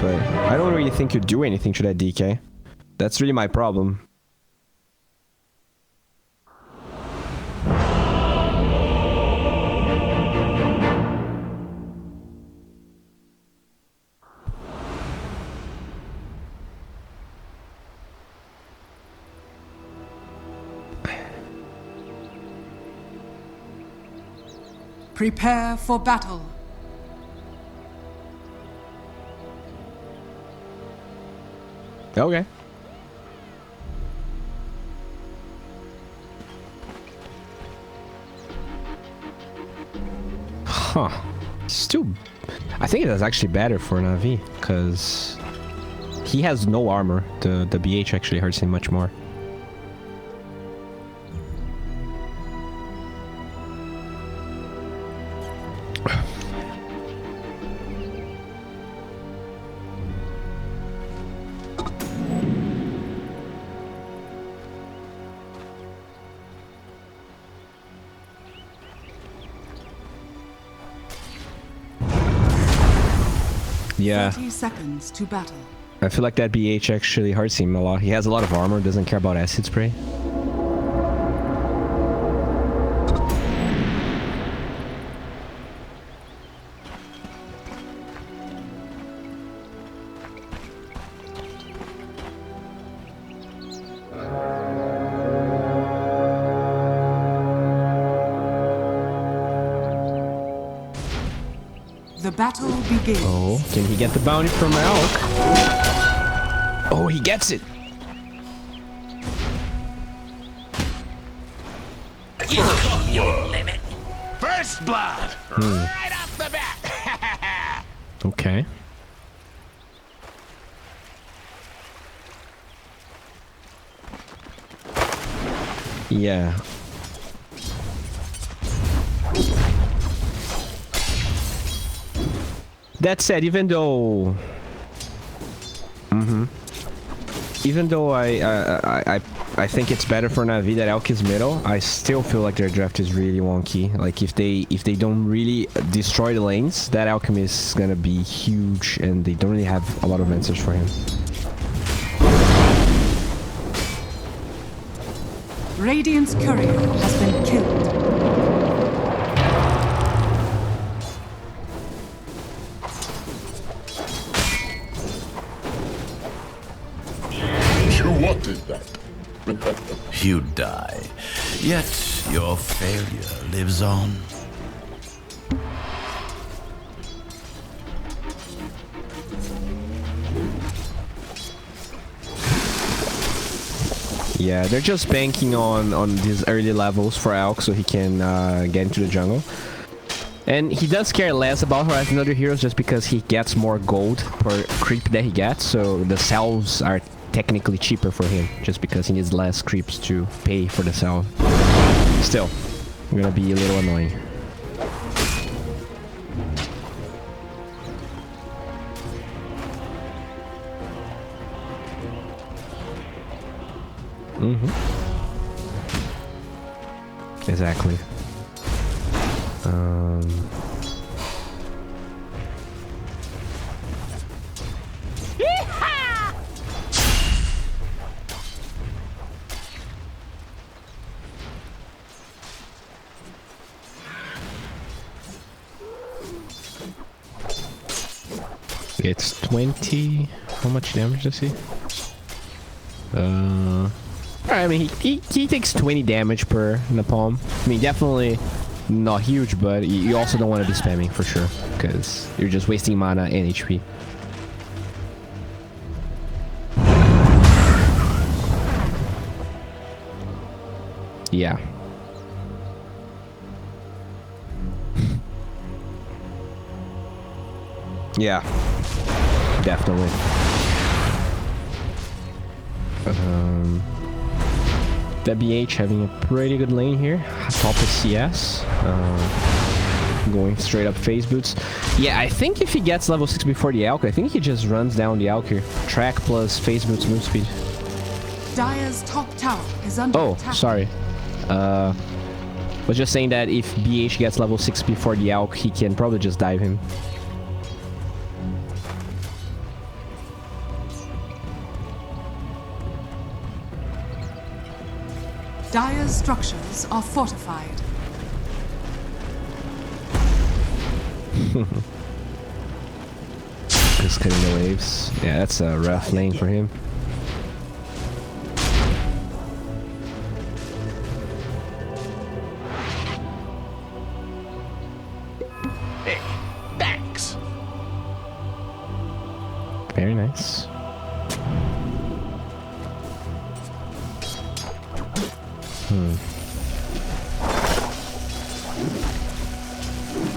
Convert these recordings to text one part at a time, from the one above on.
but I don't really think you do anything to that DK. That's really my problem. Prepare for battle. Okay. Huh. Still, I think it is actually better for Navi, because he has no armor. The BH actually hurts him much more. Yeah. 30 seconds to battle. I feel like that BH actually hurts him a lot. He has a lot of armor, doesn't care about acid spray. The battle begins. Oh, can he get the bounty from Elk? Oh, he gets it. You got your limit. First blood, right off the bat. Okay. Yeah. That said, even though I think it's better for Navi that Elk is middle, I still feel like their draft is really wonky. Like if they don't really destroy the lanes, that Alchemist is gonna be huge, and they don't really have a lot of answers for him. Radiant's courier has been killed. Wanted that. You die, yet your failure lives on. Yeah, they're just banking on these early levels for Elk so he can get into the jungle. And he does care less about Horizon and other heroes just because he gets more gold per creep that he gets, so the cells are technically cheaper for him just because he needs less creeps to pay for the cell. Still, gonna be a little annoying. Exactly. It's 20. How much damage does he? I mean, he takes 20 damage per napalm. I mean, definitely not huge, but you also don't want to be spamming for sure, because you're just wasting mana and HP. Yeah. Yeah. Definitely. The BH having a pretty good lane here. Top of CS. Going straight up phase boots. Yeah, I think if he gets level 6 before the Alk, I think he just runs down the Alk here. Track plus phase boots move speed. Dire's top tower is under attack. Sorry. Was just saying that if BH gets level 6 before the Alk, he can probably just dive him. Dire's structures are fortified. Just cutting the waves. Yeah, that's a rough lane for him. Hey, thanks. Very nice.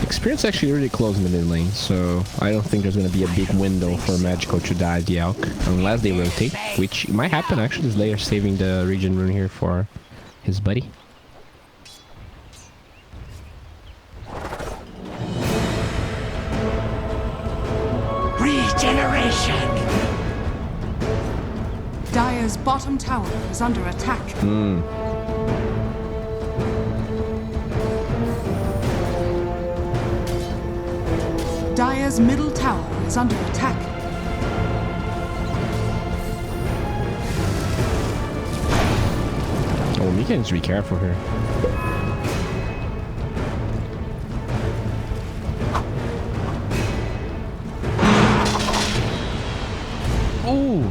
Experience actually really close in the mid lane, so I don't think there's going to be a big window for Magical to dive the Alk unless they rotate, which might happen actually. This layer saving the regen rune here for his buddy. Regeneration. Dire's bottom tower is under attack. Dire's middle tower is under attack. Oh, Mika needs to be careful here. Ooh.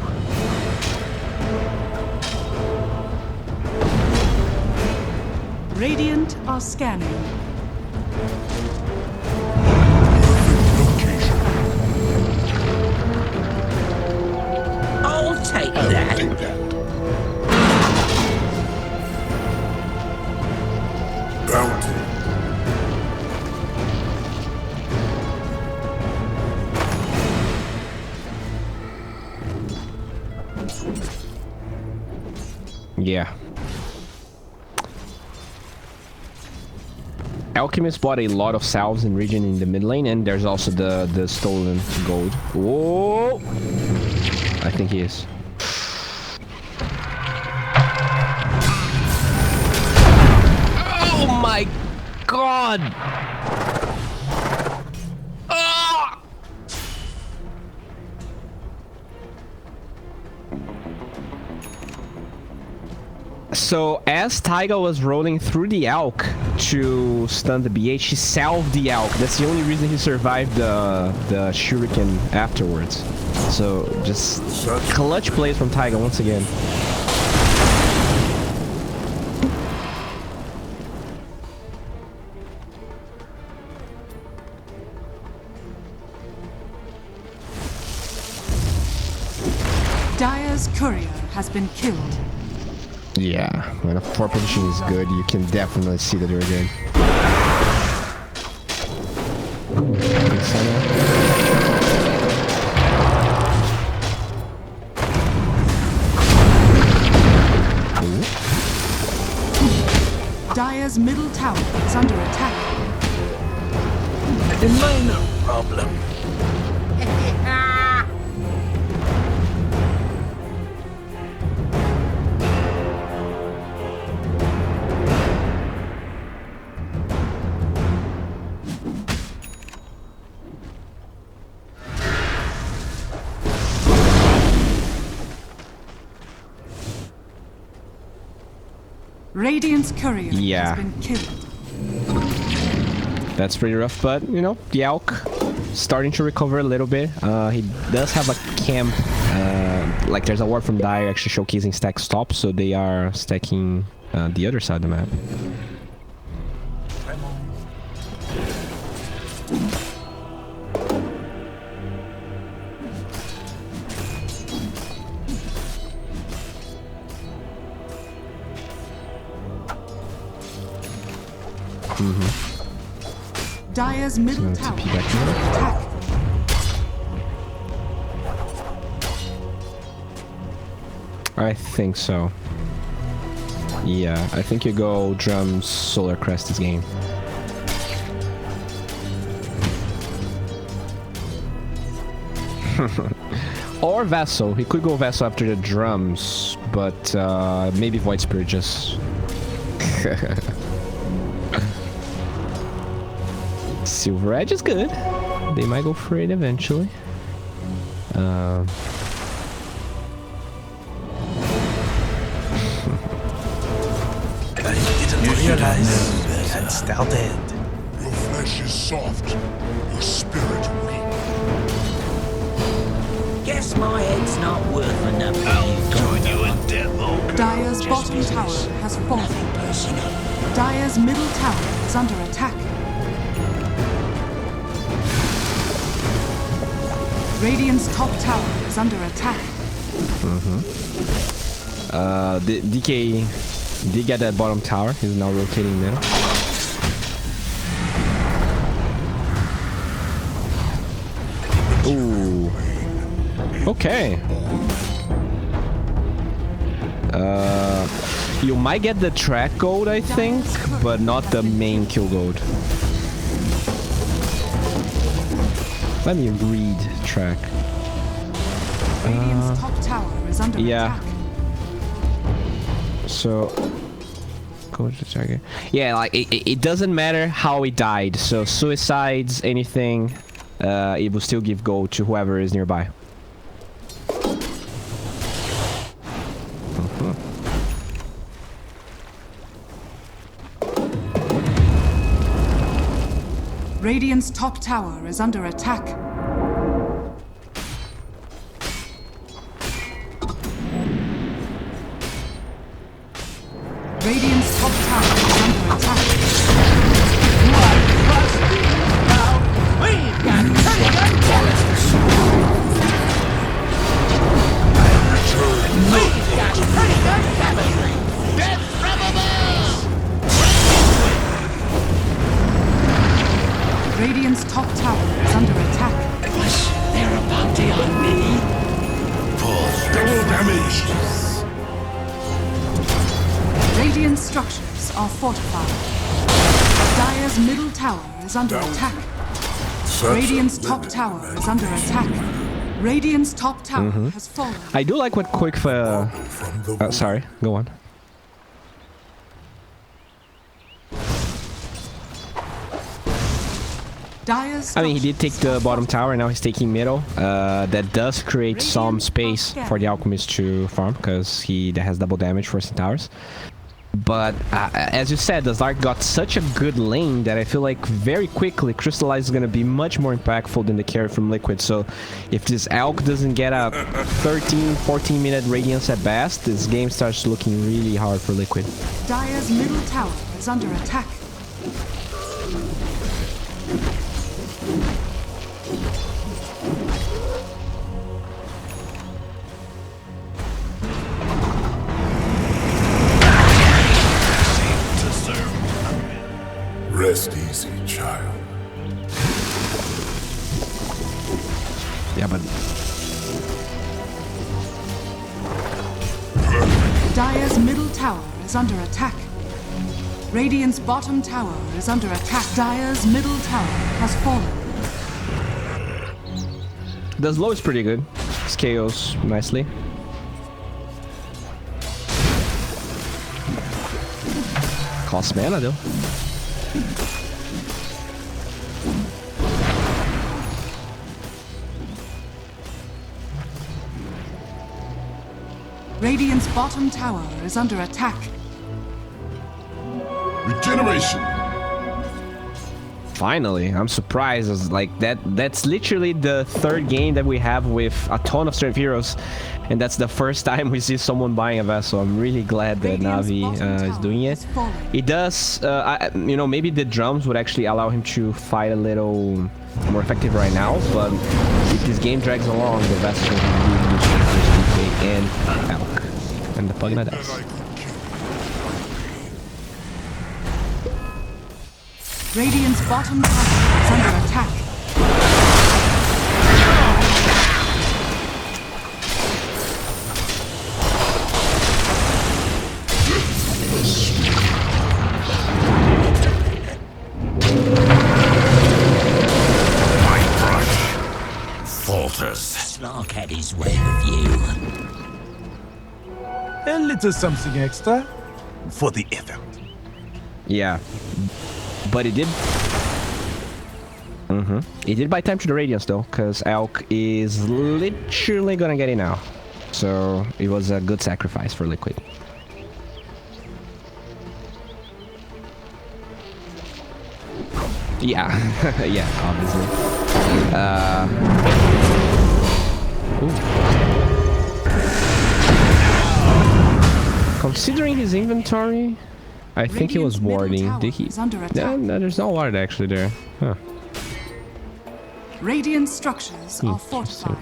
Radiant are scanning. I'll take that. Bounty. Yeah. Alchemist bought a lot of salves in region in the mid lane, and there's also the stolen gold. Whoa! I think he is. Oh my god! Ah! So as Taiga was rolling through the Alk to stun the BH, he salved the Alk. That's the only reason he survived the shuriken afterwards. So just clutch plays from Taiga once again. Dire's courier has been killed. Yeah, when a 4 position is good, you can definitely see that they're good. Dire's middle tower is under attack. No problem. Radiant's courier Yeah. has been killed. That's pretty rough, but you know, the Alk starting to recover a little bit. He does have a camp, like there's a ward from Dire actually showcasing stack stop, so they are stacking the other side of the map. Dire's middle So tower TP is back under here. attack. I think so. Yeah, I think you go drums, Solar Crest this game. Or Vessel. He could go Vessel after the drums, but maybe Void Spirit just... Silver Edge is good. They might go for it eventually. guys had started. Your flesh is soft, your spirit weak. Guess my head's not worth enough for you. Join you in deadlock. Dire's bottom tower has fallen. Dire's middle tower is under attack. Radiant's top tower is under attack. The DK did get that bottom tower. He's now rotating middle. Ooh. Okay. You might get the track gold, I think, but not the main kill gold. Let me read track. Radiant's top tower is under attack. So go to target. Yeah, like it doesn't matter how he died. So suicides, anything, it will still give gold to whoever is nearby. Radiant's top tower is under attack. Radiant's top tower is under attack. Radiant's top tower is under attack. Was there a bounty on me? Damage. Radiant structures are fortified. Dire's middle tower is under attack. Radiant's top tower is under attack. Radiant's top tower has fallen. I do like what quick for. Sorry, go on. I mean, he did take the bottom tower, and now he's taking middle. That does create some space for the alchemist to farm, because he has double damage for some towers. But as you said, the Zark got such a good lane that I feel like very quickly Crystallize is going to be much more impactful than the carry from Liquid. So if this Alk doesn't get a 13-14 minute Radiance at best, this game starts looking really hard for Liquid. Dire's middle tower is under attack. Rest easy, child. Yeah, but Dire's middle tower is under attack. Radiant's bottom tower is under attack. Dire's middle tower has fallen. the slow is pretty good. Scales nicely. Costs mana though. Radiant's bottom tower is under attack. Regeneration. Finally, I'm surprised. It's like that's literally the third game that we have with a ton of strength heroes, and that's the first time we see someone buying a vessel. I'm really glad that Navi is doing it. It does, you know, maybe the drums would actually allow him to fight a little more effective right now, but if this game drags along, the vessel will really useful and Elk. And the Pugna does. Radiant's bottom tower is under attack. My brush falters. Slark had his way with you. A little something extra for the effort. Yeah. But it did. It did buy time to the Radiance though, because Elk is literally gonna get it now. So it was a good sacrifice for Liquid. Yeah, yeah, obviously. Considering his inventory, I think he was warding. Did he? No, there's no ward actually there. Huh. Radiant structures are fortified.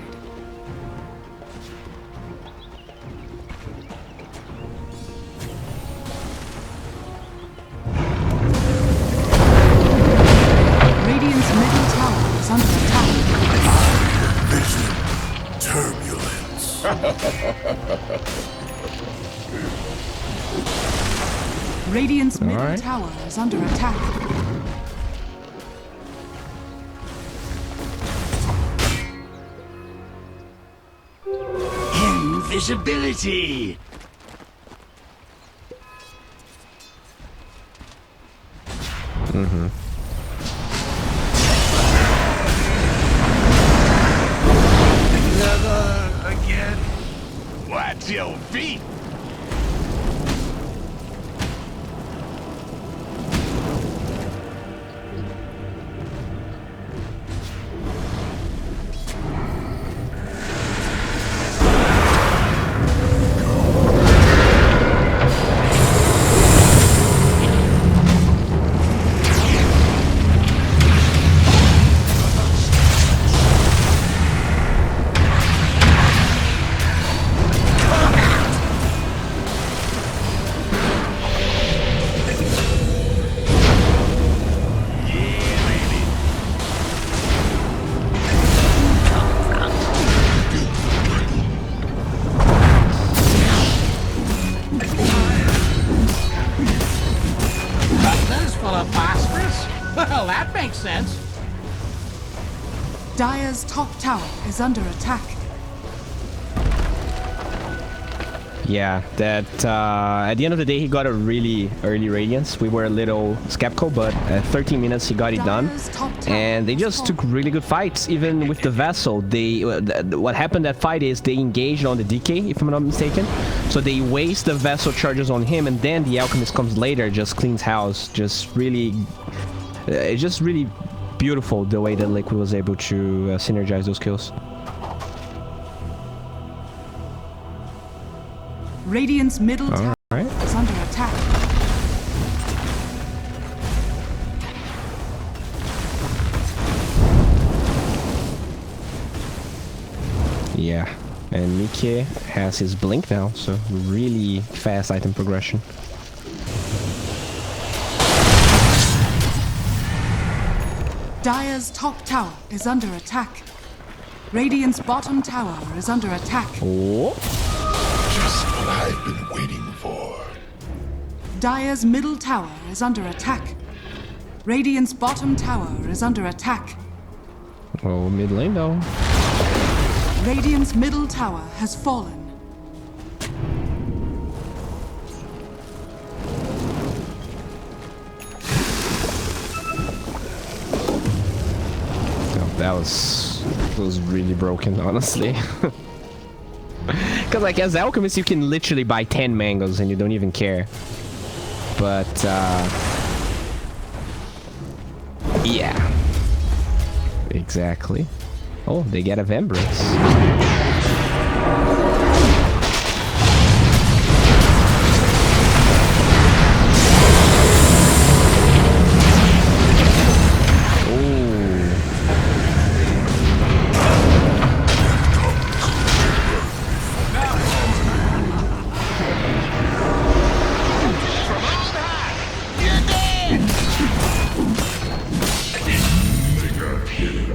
Radiant's middle tower is under attack. Vision. Turbulence. Radiant's middle tower is under attack. Invisibility. Never again. Watch your feet. Well, that makes sense. Dire's top tower is under attack. Yeah, that at the end of the day, he got a really early Radiance. We were a little skeptical, but at 13 minutes, he got it done. And they just took really good fights, even with the Vessel. They what happened that fight is they engaged on the DK, if I'm not mistaken. So they waste the Vessel charges on him, and then the Alchemist comes later, just cleans house. Just really, it's just really beautiful the way that Liquid was able to synergize those kills. Radiant's middle tower is under attack. Yeah, and Mike has his blink now, so really fast item progression. Dire's top tower is under attack. Radiant's bottom tower is under attack. Oh. Just what I've been waiting for. Dire's middle tower is under attack. Radiant's bottom tower is under attack. Oh, mid lane though. Radiant's middle tower has fallen. Oh, that was really broken, honestly. Because like as Alchemist you can literally buy 10 mangoes and you don't even care. But yeah. Exactly. Oh, they get a Vembrace.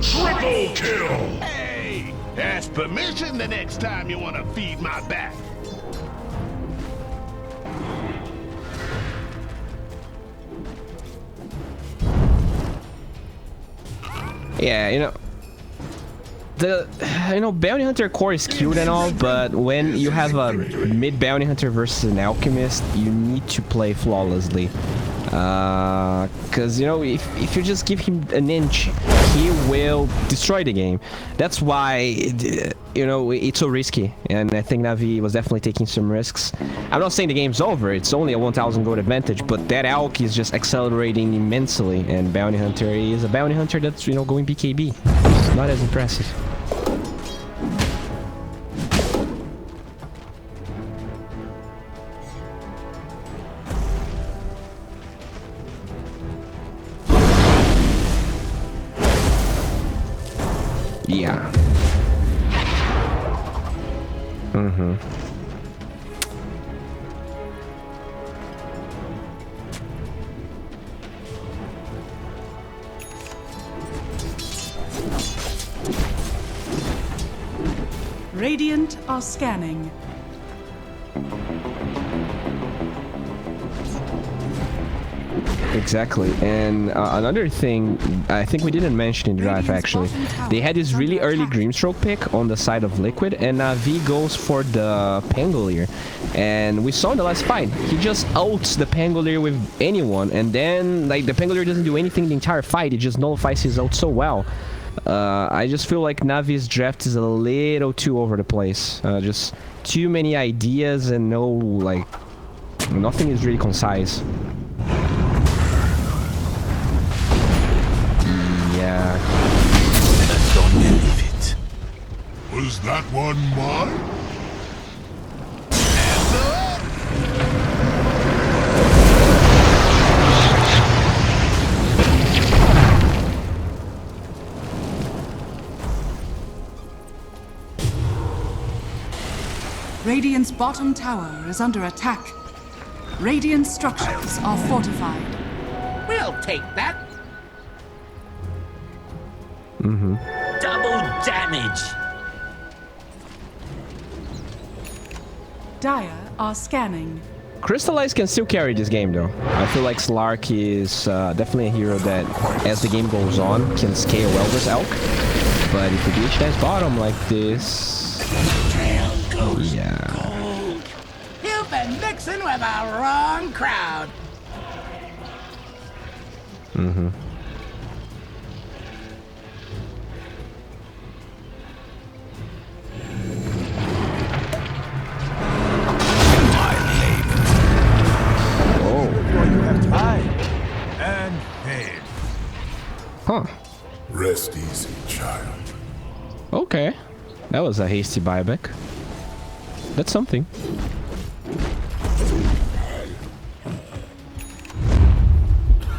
Triple kill! Hey, ask permission the next time you want to feed my back. Yeah, the Bounty Hunter core is cute and all, but when you have a mid Bounty Hunter versus an Alchemist, you need to play flawlessly. Because, you know, if you just give him an inch, he will destroy the game. That's why, you know, it's so risky. And I think Navi was definitely taking some risks. I'm not saying the game's over. It's only a 1,000 gold advantage. But that Elk is just accelerating immensely. And Bounty Hunter is a Bounty Hunter that's, you know, going BKB. Not as impressive. Yeah. Radiant are scanning. Exactly, and another thing I think we didn't mention in the draft actually, they had this really early Grimstroke pick on the side of Liquid, and Navi goes for the Pangolier, and we saw in the last fight, he just ults the Pangolier with anyone, and then like the Pangolier doesn't do anything the entire fight, it just nullifies his ult so well. I just feel like Navi's draft is a little too over the place, just too many ideas and no, like, nothing is really concise. Yeah. Don't believe it. Was that one mine? Radiant's bottom tower is under attack. Radiant structures are fortified. We'll take that. Double damage. Dire are scanning. Crystallize can still carry this game though. I feel like Slark is definitely a hero that, as the game goes on, can scale well with Elk. But if you reach that bottom like this... Yeah. You've been mixing with the wrong crowd. Huh. Rest easy, child. Okay. That was a hasty buyback. That's something.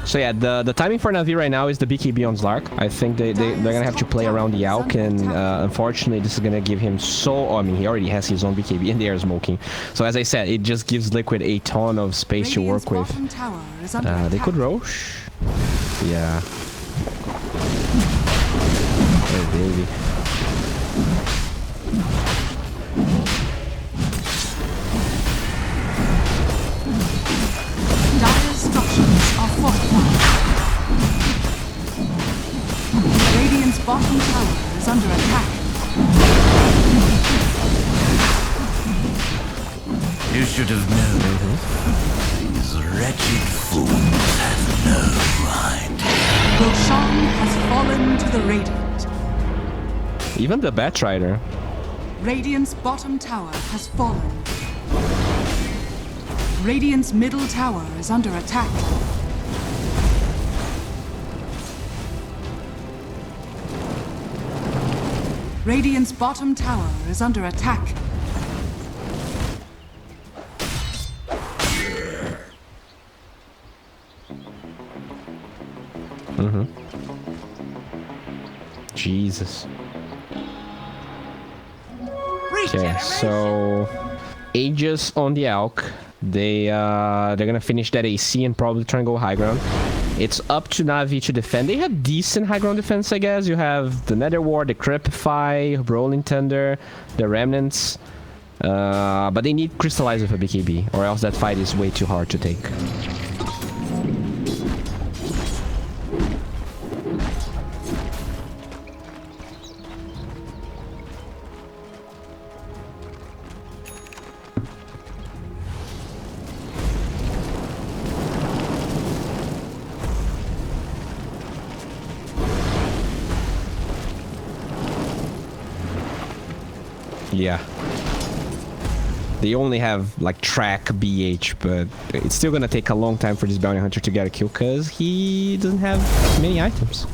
So yeah, the timing for Navi right now is the BKB on Slark. I think they're gonna have to play around the Elk, and unfortunately this is gonna give him so... I mean, he already has his own BKB and they are smoking. So as I said, it just gives Liquid a ton of space to work with. They could Roche. Yeah. Oh, baby. Dire structures are fortified. Radiant's bottom tower is under attack. You should have known. These wretched fools have no idea. Roshan has fallen to the Radiant. Even the Batrider. Radiant's bottom tower has fallen. Radiant's middle tower is under attack. Radiant's bottom tower is under attack. Jesus. Okay, so Aegis on the Elk. They're gonna finish that AC and probably try and go high ground. It's up to Navi to defend. They have decent high ground defense, I guess. You have the Nether Ward, the Crepify, Rolling Thunder, the Remnants. But they need Crystallize with a BKB, or else that fight is way too hard to take. Yeah. They only have like track BH, but it's still gonna take a long time for this bounty hunter to get a kill because he doesn't have many items.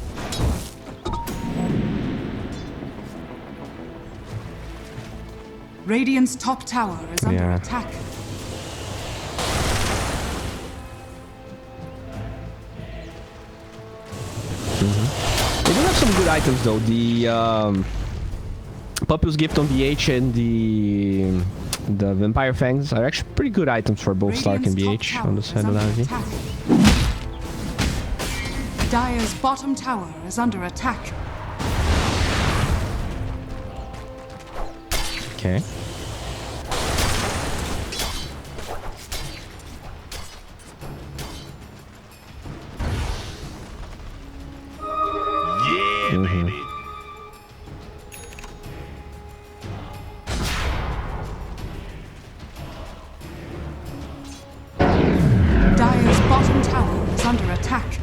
Radiant's top tower is under attack. They do have some good items though. The Puppy's Gift on BH and the Vampire Fangs are actually pretty good items for both Stark and BH on the side of Navi. Dire's bottom tower is under attack. Okay. Yeah, baby. Dire's bottom tower is under attack.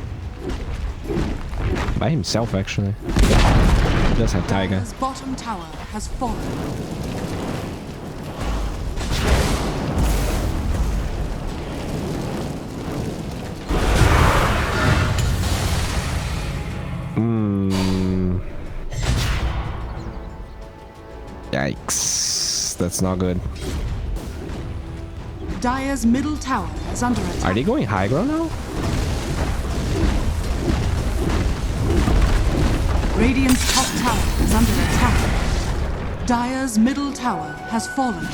By himself, actually. He does have Taiga. Dire's bottom tower has fallen. Yikes. That's not good. Dire's middle tower is under attack. Are they going high ground now? Radiant's top tower is under attack. Dire's middle tower has fallen.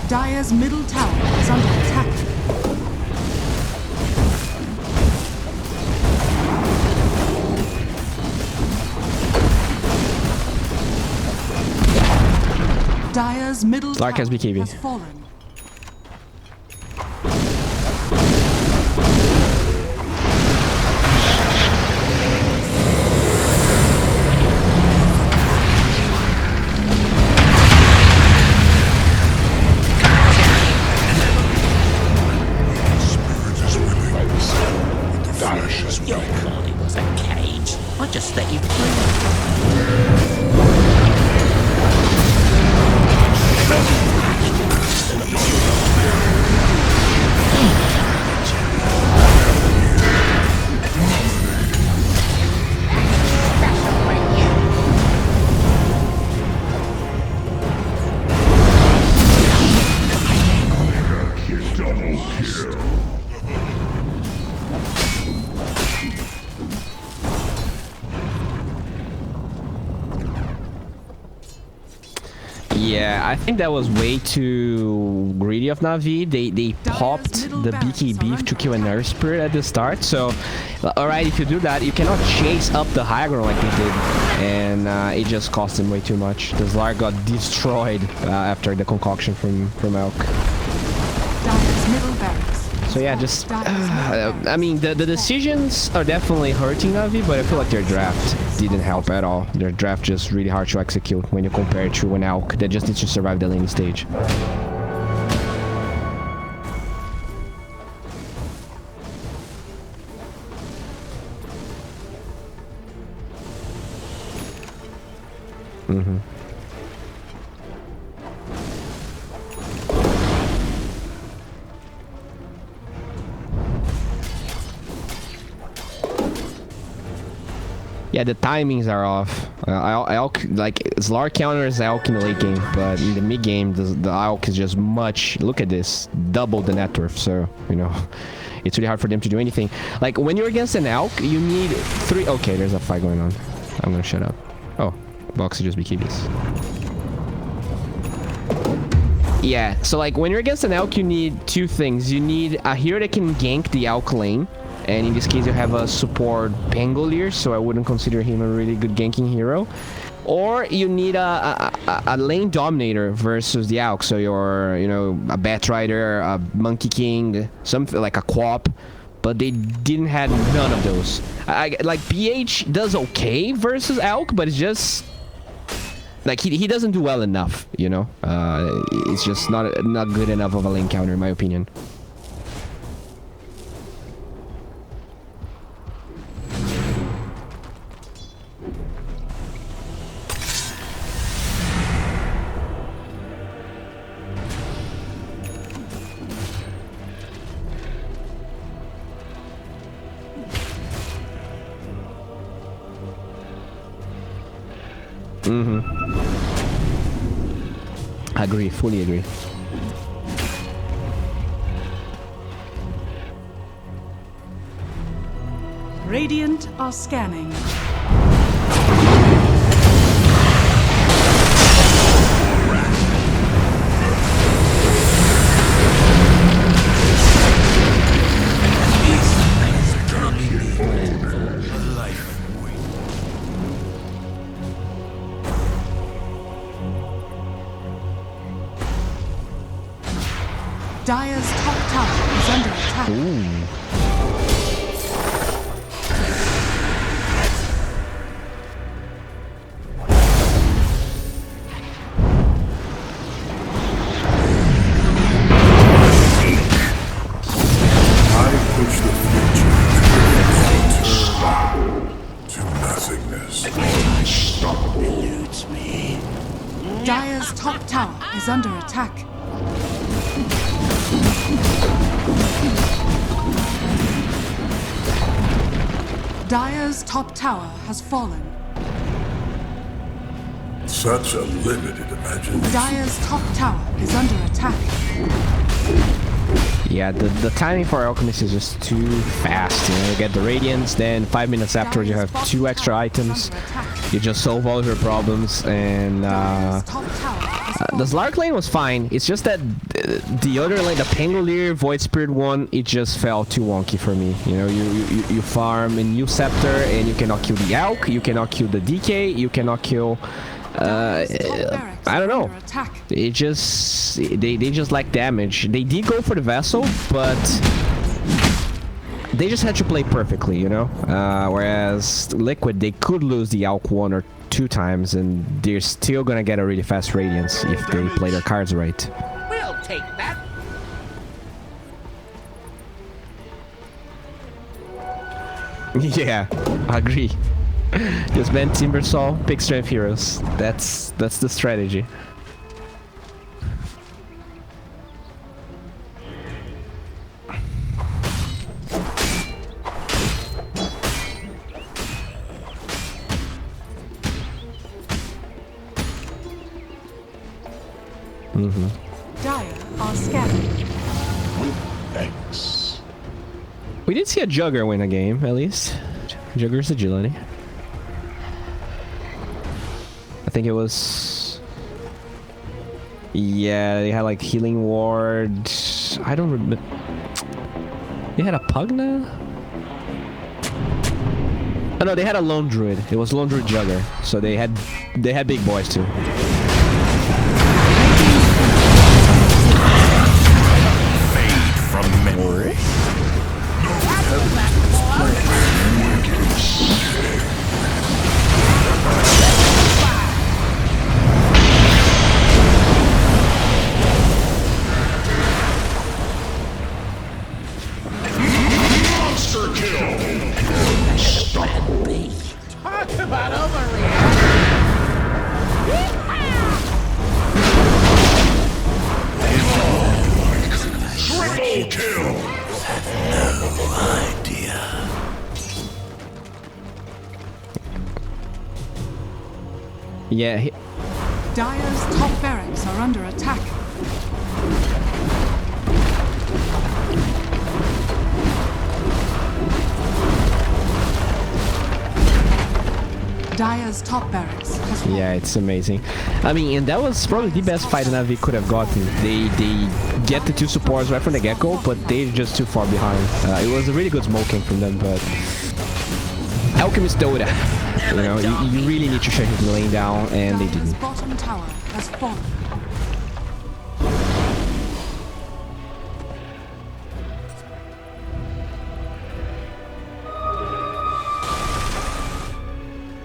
Dire's middle tower is under attack. Dire's middle Lark has tower BKB. has fallen. Spirit is willing, but the flesh is Your weak. body was a cage. I just let you breathe. Yeah, I think that was way too greedy of Navi. They popped the BKB to kill a Nerve Spirit at the start. So, alright, if you do that, you cannot chase up the high ground like they did. And it just cost them way too much. The Zlar got destroyed after the concoction from Elk. Dire's middle barracks. So yeah, just... I mean, the decisions are definitely hurting Navi, but I feel like their draft didn't help at all. Their draft just really hard to execute when you compare it to an Elk that just needs to survive the laning stage. Yeah, the timings are off. Elk, like, Zlar counters Elk in the late game, but in the mid game, the Elk is just much... Look at this, double the net worth, so, you know, it's really hard for them to do anything. Like, when you're against an Elk, you need 3... Okay, there's a fight going on. I'm gonna shut up. Oh, Boxy just BKBs. Yeah, so, like, when you're against an Elk, you need 2 things. You need a hero that can gank the Elk lane, and in this case you have a support Pangolier, so I wouldn't consider him a really good ganking hero. Or you need a lane dominator versus the Elk, so you're, you know, a Bat Rider, a Monkey King, something like a Quap, but they didn't have none of those. Like, BH does okay versus Elk, but it's just... Like, he doesn't do well enough, you know? It's just not good enough of a lane counter, in my opinion. Agree, fully agree. Radiant are scanning. Dire's top tower is under attack. I push the future to nothingness. Eludes me. Dire's top tower is under attack. Dire's top tower has fallen. Such a limited imagination. Dire's top tower is under attack. Yeah, the timing for Alchemist is just too fast. You know, you get the Radiance, then 5 minutes afterwards you have 2 extra items. You just solve all your problems, and Dire's top tower has the fallen. Slark lane was fine. It's just that the other lane, the Pangolier Void Spirit one, it just felt too wonky for me. You know, you farm a new Scepter and you cannot kill the Alch, you cannot kill the DK, you cannot kill. I don't know. It just they just lack damage. They did go for the Vessel, but they just had to play perfectly, you know. Whereas Liquid, they could lose the Alch 1 or 2 times, and they're still gonna get a really fast Radiance if they play their cards right. We'll take that. Yeah, I agree. Just ban Timbersaw, pick strength heroes. That's the strategy. Dire are scanning. Thanks. We did see a Jugger win a game, at least. Jugger's agility. I think it was... Yeah, they had like Healing Ward... I don't remember... They had a Pugna? Oh no, they had a Lone Druid. It was Lone Druid Jugger. So they had big boys too. From memory. Monster kill. Talk about overreaction. Triple kill. Yeah, Dire's top barracks are under attack. Dire's top barracks has fallen. yeah, it's amazing. I mean, and that was probably the best fight Navi could have gotten. They get the 2 supports right from the get-go, but they're just too far behind. It was a really good smoking from them, but Alchemist Dota. You know, you really need to shut his lane down, and they Dire's didn't. bottom tower has fallen.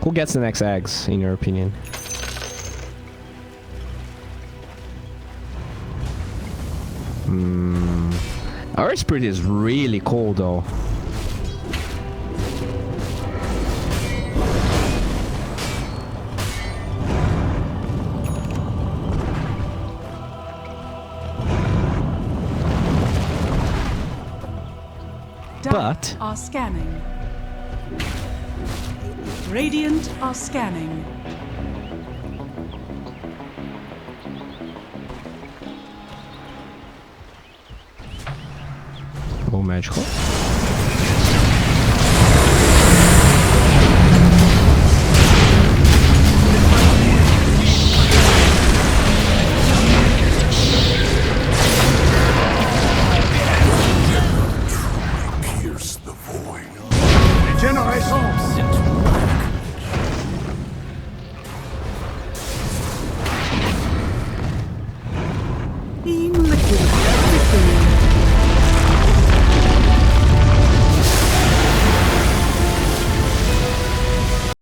Who gets the next eggs, in your opinion? Our Spirit is really cold, though. But Are scanning. Radiant are scanning. magical.